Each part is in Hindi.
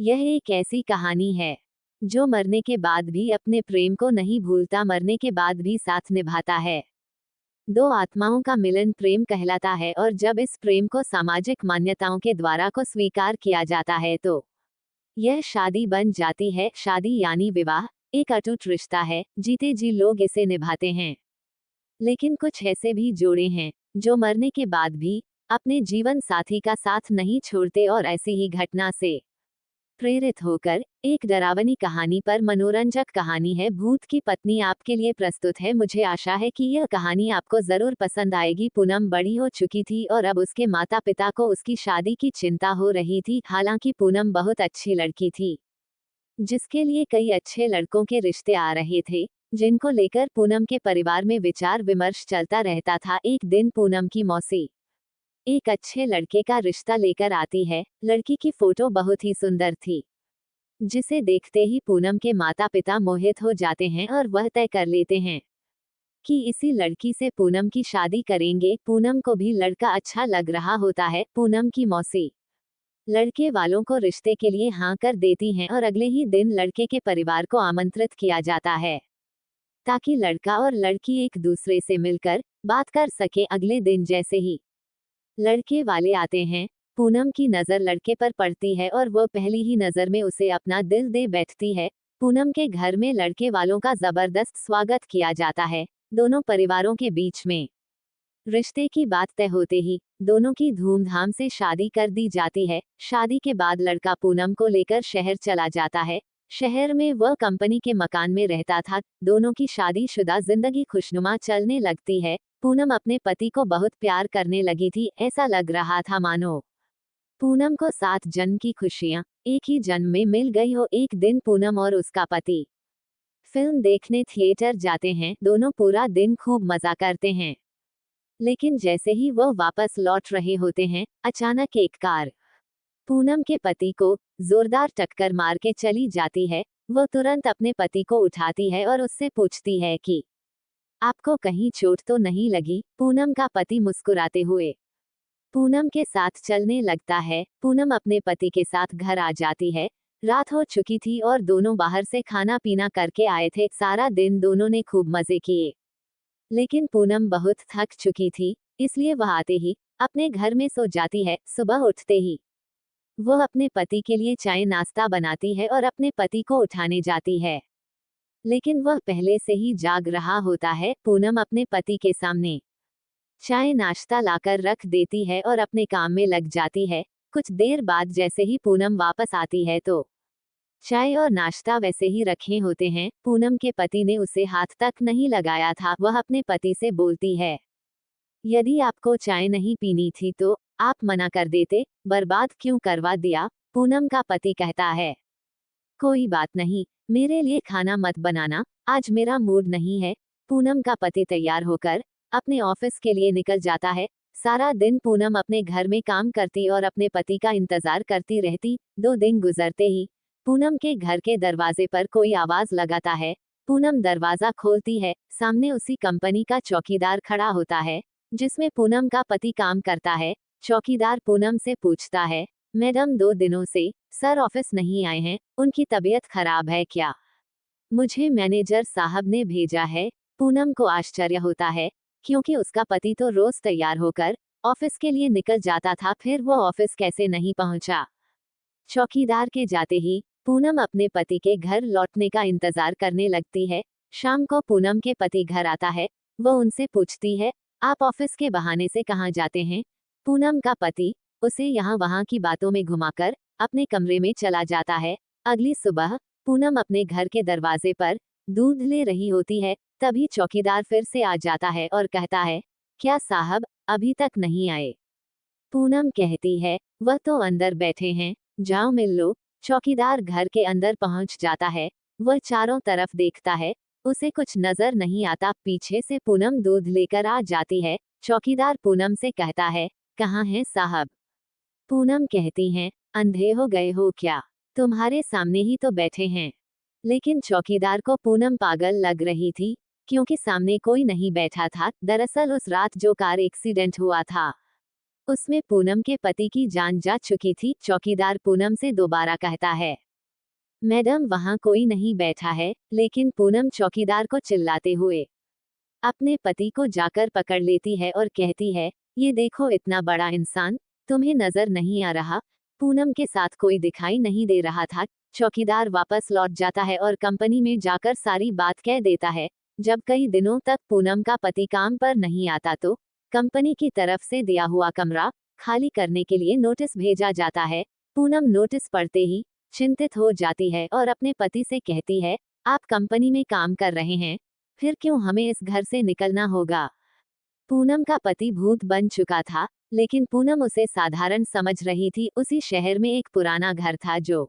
यह एक ऐसी कहानी है जो मरने के बाद भी अपने प्रेम को नहीं भूलता, मरने के बाद भी साथ निभाता है। दो आत्माओं का मिलन प्रेम कहलाता है और जब इस प्रेम को सामाजिक मान्यताओं के द्वारा को स्वीकार किया जाता है तो यह शादी बन जाती है। शादी यानी विवाह एक अटूट रिश्ता है, जीते जी लोग इसे निभाते हैं। लेकिन कुछ ऐसे भी जोड़े हैं जो मरने के बाद भी अपने जीवन साथी का साथ नहीं छोड़ते और ऐसी ही घटना से प्रेरित होकर एक डरावनी कहानी पर मनोरंजक कहानी है भूत की पत्नी आपके लिए प्रस्तुत है। मुझे आशा है कि यह कहानी आपको जरूर पसंद आएगी। पूनम बड़ी हो चुकी थी और अब उसके माता पिता को उसकी शादी की चिंता हो रही थी। हालांकि पूनम बहुत अच्छी लड़की थी जिसके लिए कई अच्छे लड़कों के रिश्ते आ रहे थे, जिनको लेकर पूनम के परिवार में विचार विमर्श चलता रहता था। एक दिन पूनम की मौसी एक अच्छे लड़के का रिश्ता लेकर आती है। लड़की की फोटो बहुत ही सुंदर थी जिसे देखते ही पूनम के माता पिता मोहित हो जाते हैं और वह तय कर लेते हैं कि इसी लड़की से पूनम की शादी करेंगे। पूनम को भी लड़का अच्छा लग रहा होता है। पूनम की मौसी लड़के वालों को रिश्ते के लिए हाँ कर देती हैं और अगले ही दिन लड़के के परिवार को आमंत्रित किया जाता है ताकि लड़का और लड़की एक दूसरे से मिलकर बात कर सके। अगले दिन जैसे ही लड़के वाले आते हैं, पूनम की नजर लड़के पर पड़ती है और वह पहली ही नजर में उसे अपना दिल दे बैठती है। पूनम के घर में लड़के वालों का जबरदस्त स्वागत किया जाता है। दोनों परिवारों के बीच में रिश्ते की बात तय होते ही दोनों की धूमधाम से शादी कर दी जाती है। शादी के बाद लड़का पूनम को लेकर शहर चला जाता है। शहर में वह कंपनी के मकान में रहता था। दोनों की शादीशुदा जिंदगी खुशनुमा चलने लगती है। पूनम अपने पति को बहुत प्यार करने लगी थी। ऐसा लग रहा था मानो पूनम को 7 जन्म की खुशियां एक ही जन्म में मिल गई हो। एक दिन पूनम और उसका पति फिल्म देखने थिएटर जाते हैं। दोनों पूरा दिन खूब मजा करते हैं, लेकिन जैसे ही वह वापस लौट रहे होते हैं, अचानक एक कार पूनम के पति को जोरदार टक्कर मार के चली जाती है। वह तुरंत अपने पति को उठाती है और उससे पूछती है कि आपको कहीं चोट तो नहीं लगी। पूनम का पति मुस्कुराते हुए पूनम के साथ चलने लगता है। पूनम अपने पति के साथ घर आ जाती है। रात हो चुकी थी और दोनों बाहर से खाना पीना करके आए थे। सारा दिन दोनों ने खूब मजे किए, लेकिन पूनम बहुत थक चुकी थी, इसलिए वह आते ही अपने घर में सो जाती है। सुबह उठते ही वह अपने पति के लिए चाय नाश्ता बनाती है और अपने पति को उठाने जाती है, लेकिन वह पहले से ही जाग रहा होता है। पूनम अपने पति के सामने चाय नाश्ता लाकर रख देती है और अपने काम में लग जाती है। कुछ देर बाद जैसे ही पूनम वापस आती है तो चाय और नाश्ता वैसे ही रखे होते हैं। पूनम के पति ने उसे हाथ तक नहीं लगाया था। वह अपने पति से बोलती है, यदि आपको चाय नहीं पीनी थी तो आप मना कर देते, बर्बाद क्यों करवा दिया। पूनम का पति कहता है, कोई बात नहीं, मेरे लिए खाना मत बनाना, आज मेरा मूड नहीं है। पूनम का पति तैयार होकर अपने ऑफिस के लिए निकल जाता है। सारा दिन पूनम अपने घर में काम करती और अपने पति का इंतजार करती रहती। 2 दिन गुजरते ही पूनम के घर के दरवाजे पर कोई आवाज लगाता है। पूनम दरवाजा खोलती है। सामने उसी कंपनी का चौकीदार खड़ा होता है जिसमें पूनम का पति काम करता है। चौकीदार पूनम से पूछता है, मैडम 2 दिनों से सर ऑफिस नहीं आए हैं, उनकी तबीयत खराब है क्या? मुझे मैनेजर साहब ने भेजा है। पूनम को आश्चर्य होता है क्योंकि उसका पति तो रोज तैयार होकर ऑफिस के लिए निकल जाता था, फिर वो ऑफिस कैसे नहीं पहुंचा। चौकीदार के जाते ही पूनम अपने पति के घर लौटने का इंतजार करने लगती है। शाम को पूनम के पति घर आता है। वो उनसे पूछती है, आप ऑफिस के बहाने से कहाँ जाते हैं? पूनम का पति उसे यहाँ वहाँ की बातों में घुमाकर अपने कमरे में चला जाता है। अगली सुबह पूनम अपने घर के दरवाजे पर दूध ले रही होती है। तभी चौकीदार फिर से आ जाता है और कहता है, क्या साहब अभी तक नहीं आए? पूनम कहती है, वह तो अंदर बैठे हैं, जाओ मिल लो। चौकीदार घर के अंदर पहुंच जाता है। वह चारों तरफ देखता है, उसे कुछ नजर नहीं आता। पीछे से पूनम दूध लेकर आ जाती है। चौकीदार पूनम से कहता है, कहाँ हैं साहब? पूनम कहती हैं, अंधे हो गए हो क्या? तुम्हारे सामने ही तो बैठे हैं। लेकिन चौकीदार को पूनम पागल लग रही थी क्योंकि सामने कोई नहीं बैठा था। दरअसल उस रात जो कार एक्सीडेंट हुआ था उसमें पूनम के पति की जान जा चुकी थी। चौकीदार पूनम से दोबारा कहता है, मैडम वहां कोई नहीं बैठा है, लेकिन पूनम चौकीदार को चिल्लाते हुए अपने पति को जाकर पकड़ लेती है और कहती है, ये देखो इतना बड़ा इंसान, तुम्हें नजर नहीं आ रहा? पूनम के साथ कोई दिखाई नहीं दे रहा था। चौकीदार वापस लौट जाता है और कंपनी में जाकर सारी बात कह देता है। जब कई दिनों तक पूनम का पति काम पर नहीं आता तो कंपनी की तरफ से दिया हुआ कमरा खाली करने के लिए नोटिस भेजा जाता है। पूनम नोटिस पढ़ते ही चिंतित हो जाती है और अपने पति से कहती है, आप कंपनी में काम कर रहे हैं, फिर क्यों हमें इस घर से निकलना होगा? पूनम का पति भूत बन चुका था, लेकिन पूनम उसे साधारण समझ रही थी। उसी शहर में एक पुराना घर था जो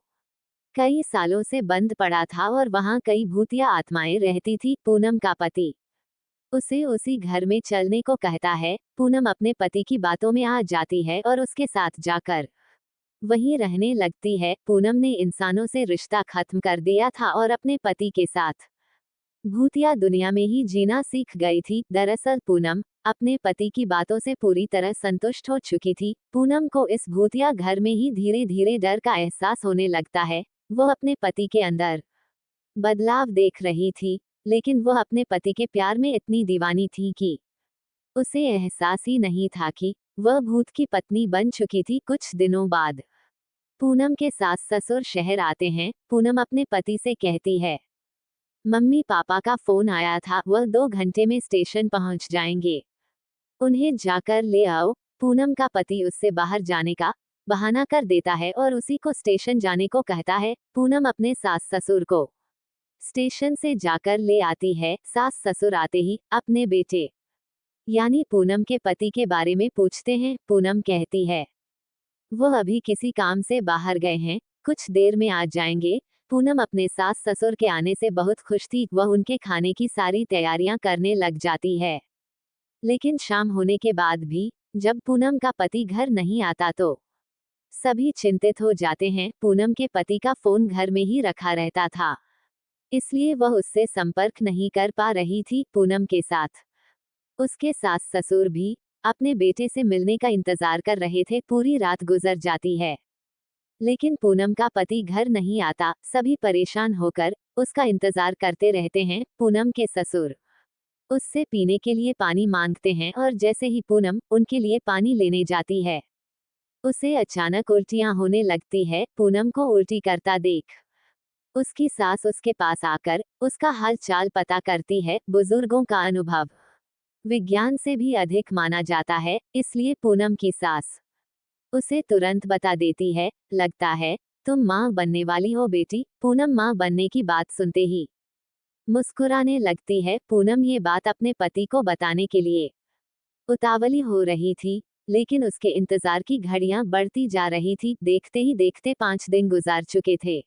कई सालों से बंद पड़ा था और वहां कई भूतिया आत्माएं रहती थी। पूनम का पति उसे उसी घर में चलने को कहता है। पूनम अपने पति की बातों में आ जाती है और उसके साथ जाकर वहीं रहने लगती है। पूनम ने इंसानों से रिश्ता खत्म कर दिया था और अपने पति के साथ भूतिया दुनिया में ही जीना सीख गई थी। दरअसल पूनम अपने पति की बातों से पूरी तरह संतुष्ट हो चुकी थी। पूनम को इस भूतिया घर में ही धीरे धीरे डर का एहसास होने लगता है। वो अपने पति के अंदर बदलाव देख रही थी, लेकिन वह अपने पति के प्यार में इतनी दीवानी थी कि उसे एहसास ही नहीं था कि वह भूत की पत्नी बन चुकी थी। कुछ दिनों बाद पूनम के सास ससुर शहर आते हैं। पूनम अपने पति से कहती है, मम्मी पापा का फोन आया था, वह 2 घंटे में स्टेशन पहुंच जाएंगे, उन्हें जाकर ले आओ। पूनम का पति उससे बाहर जाने का बहाना कर देता है और उसी को स्टेशन जाने को कहता है। पूनम अपने सास ससुर को स्टेशन से जाकर ले आती है। सास ससुर आते ही अपने बेटे यानी पूनम के पति के बारे में पूछते हैं। पूनम कहती है, वो अभी किसी काम से बाहर गए हैं, कुछ देर में आ जाएंगे। पूनम अपने सास ससुर के आने से बहुत खुश थी। वह उनके खाने की सारी तैयारियां करने लग जाती है। लेकिन शाम होने के बाद भी जब पूनम का पति घर नहीं आता तो सभी चिंतित हो जाते हैं। पूनम के पति का फोन घर में ही रखा रहता था, इसलिए वह उससे संपर्क नहीं कर पा रही थी। पूनम के साथ उसके सास ससुर भी अपने बेटे से मिलने का इंतजार कर रहे थे। पूरी रात गुजर जाती है, लेकिन पूनम का पति घर नहीं आता। सभी परेशान होकर उसका इंतजार करते रहते हैं। पूनम के ससुर उससे पीने के लिए पानी मांगते हैं और जैसे ही पूनम उनके लिए पानी लेने जाती है, उसे अचानक उल्टियां होने लगती है। पूनम को उल्टी करता देख उसकी सास उसके पास आकर उसका हाल चाल पता करती है। बुजुर्गों का अनुभव विज्ञान से भी अधिक माना जाता है, इसलिए पूनम की सास उसे तुरंत बता देती है, लगता है तुम माँ बनने वाली हो बेटी। पूनम माँ बनने की बात सुनते ही मुस्कुराने लगती है। पूनम ये बात अपने पति को बताने के लिए उतावली हो रही थी, लेकिन उसके इंतजार की घड़ियां बढ़ती जा रही थी। देखते ही देखते 5 दिन गुजार चुके थे,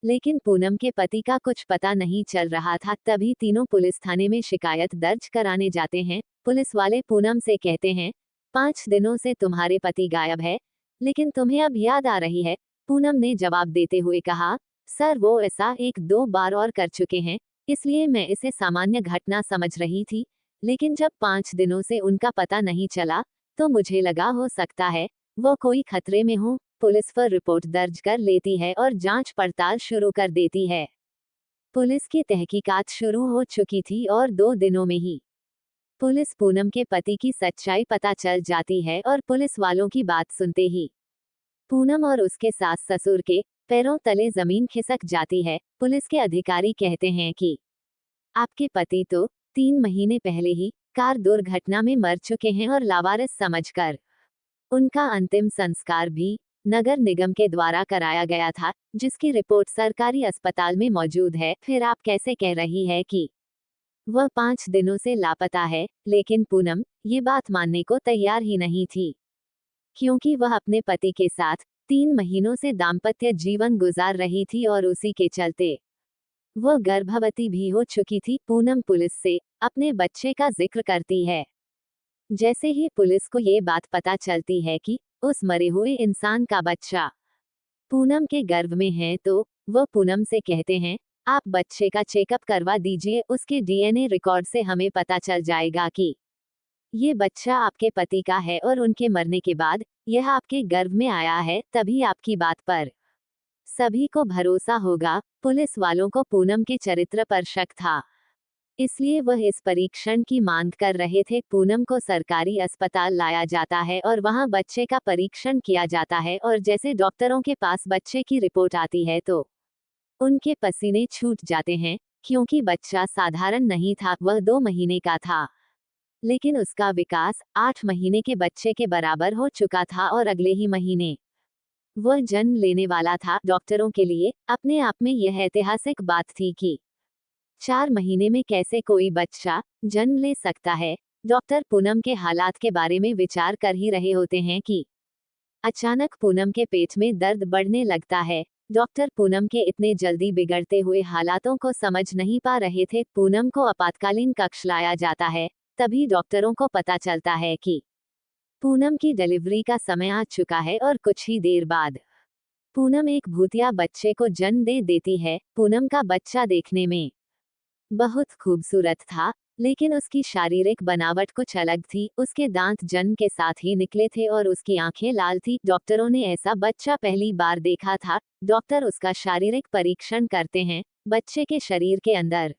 लेकिन पूनम के पति का कुछ पता नहीं चल रहा था। तभी तीनों पुलिस थाने में शिकायत दर्ज कराने जाते हैं। पुलिस वाले पूनम से कहते हैं, 5 दिनों से तुम्हारे पति गायब है, लेकिन तुम्हें अब याद आ रही है? पूनम ने जवाब देते हुए कहा, सर वो ऐसा 1-2 बार और कर चुके हैं, इसलिए मैं इसे सामान्य घटना समझ रही थी, लेकिन जब 5 दिनों से उनका पता नहीं चला तो मुझे लगा हो सकता है वो कोई खतरे में हो। पुलिस पर रिपोर्ट दर्ज कर लेती है और जांच पड़ताल शुरू कर देती है। पुलिस की तहकीकात शुरू हो चुकी थी और 2 दिनों में ही पुलिस पूनम के पति की सच्चाई पता चल जाती है और पुलिस वालों की बात सुनते ही पूनम और उसके सास ससुर के पैरों तले जमीन खिसक जाती है। पुलिस के अधिकारी कहते हैं कि आपके पति तो 3 महीने पहले ही कार दुर्घटना में मर चुके हैं और लावारिस समझकर उनका अंतिम संस्कार भी नगर निगम के द्वारा कराया गया था, जिसकी रिपोर्ट सरकारी अस्पताल में मौजूद है। फिर आप कैसे कह रही है कि वह 5 दिनों से लापता है? लेकिन पूनम ये बात मानने को तैयार ही नहीं थी, क्योंकि वह अपने पति के साथ 3 महीनों से दाम्पत्य जीवन गुजार रही थी और उसी के चलते वह गर्भवती भी हो चुकी थी। पूनम पुलिस से अपने बच्चे का जिक्र करती है। जैसे ही पुलिस को ये बात पता चलती है कि उस मरे हुए इंसान का बच्चा पूनम के गर्भ में है, तो वह पूनम से कहते हैं, आप बच्चे का चेकअप करवा दीजिए, उसके डीएनए रिकॉर्ड से हमें पता चल जाएगा कि ये बच्चा आपके पति का है और उनके मरने के बाद यह आपके गर्भ में आया है, तभी आपकी बात पर सभी को भरोसा होगा। पुलिस वालों को पूनम के चरित्र पर शक था, इसलिए वह इस परीक्षण की मांग कर रहे थे। पूनम को सरकारी अस्पताल लाया जाता है और वहां बच्चे का परीक्षण किया जाता है, और जैसे डॉक्टरों के पास बच्चे की रिपोर्ट आती है तो उनके पसीने छूट जाते हैं, क्योंकि बच्चा साधारण नहीं था, वह 2 महीने का था। लेकिन उसका विकास 8 महीने के बच्चे के बराबर हो चुका था और अगले ही महीने वह जन्म लेने वाला था। डॉक्टरों के लिए अपने आप में यह ऐतिहासिक बात थी कि 4 महीने में कैसे कोई बच्चा जन्म ले सकता है। डॉक्टर पूनम के हालात के बारे में विचार कर ही रहे होते हैं कि अचानक पूनम के पेट में दर्द बढ़ने लगता है। डॉक्टर पूनम के इतने जल्दी बिगड़ते हुए हालातों को समझ नहीं पा रहे थे। पूनम को आपातकालीन कक्ष लाया जाता है। तभी डॉक्टरों को पता चलता है कि पूनम की डिलीवरी का समय आ चुका है और कुछ ही देर बाद पूनम एक भूतिया बच्चे को जन्म दे देती है। पूनम का बच्चा देखने में बहुत खूबसूरत था, लेकिन उसकी शारीरिक बनावट कुछ अलग थी। उसके दांत जन्म के साथ ही निकले थे और उसकी आंखें लाल थी। डॉक्टरों ने ऐसा बच्चा पहली बार देखा था। डॉक्टर उसका शारीरिक परीक्षण करते हैं। बच्चे के शरीर के अंदर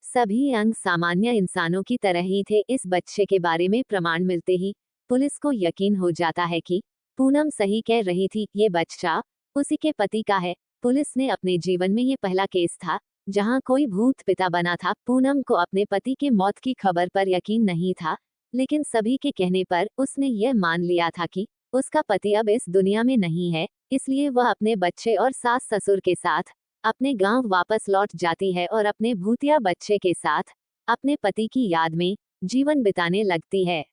सभी अंग सामान्य इंसानों की तरह ही थे। इस बच्चे के बारे में प्रमाण मिलते ही पुलिस को यकीन हो जाता है कि पूनम सही कह रही थी, ये बच्चा उसी के पति का है। पुलिस ने अपने जीवन में ये पहला केस था जहां कोई भूत पिता बना था। पूनम को अपने पति के मौत की खबर पर यकीन नहीं था, लेकिन सभी के कहने पर उसने यह मान लिया था कि उसका पति अब इस दुनिया में नहीं है। इसलिए वह अपने बच्चे और सास ससुर के साथ अपने गांव वापस लौट जाती है और अपने भूतिया बच्चे के साथ अपने पति की याद में जीवन बिताने लगती है।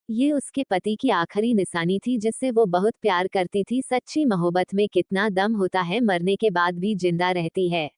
ये उसके पति की आखिरी निशानी थी जिससे वो बहुत प्यार करती थी। सच्ची मोहब्बत में कितना दम होता है, मरने के बाद भी जिंदा रहती है।